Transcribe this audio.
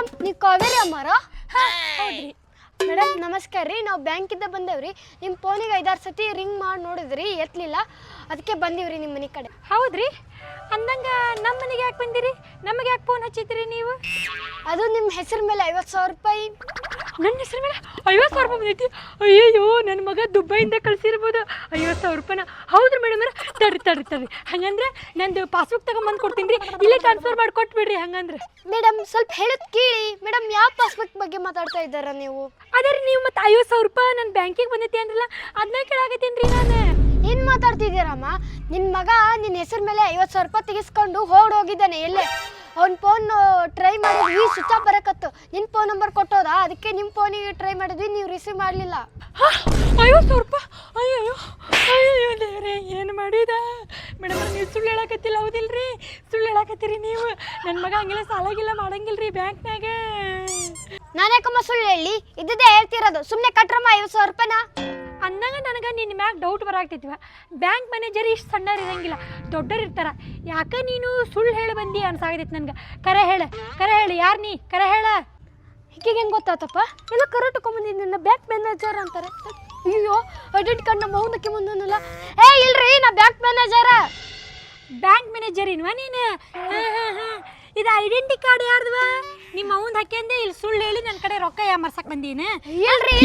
Madam ನೀವು ಕಾವೇರಿ ಅಮ್ಮಾರ? ಹೌದ್ರಿ madam ನಮಸ್ಕಾರ ರೀ, ನಾವು ಬ್ಯಾಂಕಿಂದ ಬಂದೇವ್ರಿ. ನಿಮ್ಮ ಫೋನಿಗೆ 5-6 ಸತಿ ರಿಂಗ್ ಮಾಡಿ ನೋಡಿದ್ರಿ, ಎತ್ತಲಿಲ್ಲ. ಅದಕ್ಕೆ ಬಂದೀವ್ರಿ ನಿಮ್ಮ ಮನೆ ಕಡೆ. ಹೌದ್ರಿ ಅಂದಂಗ ನಮ್ಮ ಮನೆಗೆ ಯಾಕೆ ಬಂದಿರಿ? ನಮಗೆ ಯಾಕೆ ಫೋನ್ ಹಚ್ಚಿದ್ರಿ ನೀವು? ಅದು ನಿಮ್ಮ ಹೆಸರು ಮೇಲೆ 50,000 ರೂಪಾಯಿ. ನನ್ನ ಹೆಸರು ಮೇಲೆ 50,000 ರೂಪಾಯಿ ಬಂದೈತಿ? ಅಯ್ಯಯ್ಯೋ ನನ್ನ ಮಗ ದುಬೈಯಿಂದ ಕಳಿಸಿರ್ಬೋದು 50,000 ರೂಪಾಯಿನ. ಹೌದ್ರಿ ಮೇಡಮ್ ತಡ್ರಿ ಹಂಗಂದ್ರೆ ನಂದು ಪಾಸ್ಬುಕ್ ತಗೊಂಬಂದು ಕೊಡ್ತೀನಿ ರೀ, ಇಲ್ಲೇ ಟ್ರಾನ್ಸ್ಫರ್ ಮಾಡಿ ಕೊಟ್ಬಿಡ್ರಿ. ಹಂಗಂದ್ರೆ ಮೇಡಮ್ ಸ್ವಲ್ಪ ಹೇಳೋದು ಕೇಳಿ. ಮೇಡಮ್ ಯಾವ ಪಾಸ್ಬುಕ್ ಬಗ್ಗೆ ಮಾತಾಡ್ತಾ ಇದ್ದಾರ ನೀವು? ಅದೇ ರೀ ನೀವು ಮತ್ತೆ 50,000 ರೂಪಾಯಿ ನನ್ನ ಬ್ಯಾಂಕಿಗೆ ಬಂದೈತಿ ಅಂದ್ರಲ್ಲ, ಅದನ್ನ ಕೇಳಾಕತ್ತೀನಿ ರೀ ನಾನು. ಏನು ಮಾತಾಡ್ತಿದ್ದೀರಮ್ಮ? ನಿನ್ನ ಮಗ ನಿನ್ನ ಹೆಸರು ಮೇಲೆ 50,000 ರೂಪಾಯಿ ತೆಗೆಸ್ಕೊಂಡು ಹೋಗಿದ್ದಾನೆ ಎಲ್ಲೇ. ಅವ್ನ ಫೋನ್ ಟ್ರೈ ಮಾಡಿದ್ವಿ, ಸ್ವಿಚ್ ಆಫ್ ಬರಕತ್ತು. ನಿನ್ನ ಫೋನ್ ನಂಬರ್ ಕೊಟ್ಟೋದ, ಅದಕ್ಕೆ ನಿಮ್ಮ ಫೋನಿಗೆ ಟ್ರೈ ಮಾಡಿದ್ವಿ, ನೀವು ರಿಸೀವ್ ಮಾಡಲಿಲ್ಲ. 50,000 ರೂಪಾಯಿ? ಅಯ್ಯೋ ದೇವ್ರೆ, ಏನು ಮಾಡಿದ ಮೇಡಮ್? ನೀವು ಸುಳ್ಳು ಹೇಳಕತ್ತಿಲ್ಲ ಹೌದಿಲ್ರಿ? ಸುಳ್ಳು ಹೇಳಕತ್ತೀರಿ ನೀವು. ನನ್ನ ಮಗ ಹಂಗೆಲ್ಲ ಸಾಲಾಗಿಲ್ಲ ಮಾಡಂಗಿಲ್ರಿ ಬ್ಯಾಂಕ್ನಾಗ. ನಾನ್ಯಾಕಮ್ಮ ಸುಳ್ಳು ಹೇಳಿ? ಇದ್ದಿದ್ದೇ ಹೇಳ್ತಿರೋದು. ಸುಮ್ಮನೆ ಕಟ್ರಮ್ಮ 50,000 ರೂಪಾಯಿನ. ಅಂದಾಗ ನನಗೆ ನಿನ್ನ ಮ್ಯಾಗ ಡೌಟ್ ಬರಾಕ್ತೈತಿವ. ಬ್ಯಾಂಕ್ ಮ್ಯಾನೇಜರ್ ಇಷ್ಟು ಸಣ್ಣರು ಇರಂಗಿಲ್ಲ, ದೊಡ್ಡರು ಇರ್ತಾರ. ಯಾಕೆ ನೀನು ಸುಳ್ಳು ಹೇಳಿ ಬಂದಿ ಅನ್ಸಾಗತೈತಿ ನನಗೆ. ಕರೆ ಹೇಳು ಯಾರು ನೀ? ಕರೆ ಹೇಳ. ಹೀಗೆ ಹೆಂಗೆ ಗೊತ್ತಾತಪ್ಪ? ಎಲ್ಲ ಕರೆಕ್ಟ್ ತೊಗೊಂಬಂದಿದ್ದೀನಿ, ಬ್ಯಾಂಕ್ ಮ್ಯಾನೇಜರ್ ಅಂತಾರೆ. ಅಯ್ಯೋ ಐಡೆಂಟಿ ಕಾರ್ಡ್ ನಮ್ಮ ಮೌನಕ್ಕೆ ಮುಂದನಲ್ಲ. ಇಲ್ರಿ ನಾ ಬ್ಯಾಂಕ್ ಮ್ಯಾನೇಜರ. ಬ್ಯಾಂಕ್ ಮ್ಯಾನೇಜರ್ ಇನ್ವಾ ನೀನು? ಇದು ಐಡೆಂಟಿ ಕಾರ್ಡ್ ಯಾರ್ದವ? ನಿಮ್ಮ ಅವ್ನ ಹಾಕ್ಯಂದೆ ಇಲ್ಲಿ ಸುಳ್ಳು ಹೇಳಿ ನನ್ನ ಕಡೆ ರೊಕ್ಕ ಯಾಮರ್ಸಕ್ ಬಂದೀನಿ. ಇಲ್ರಿ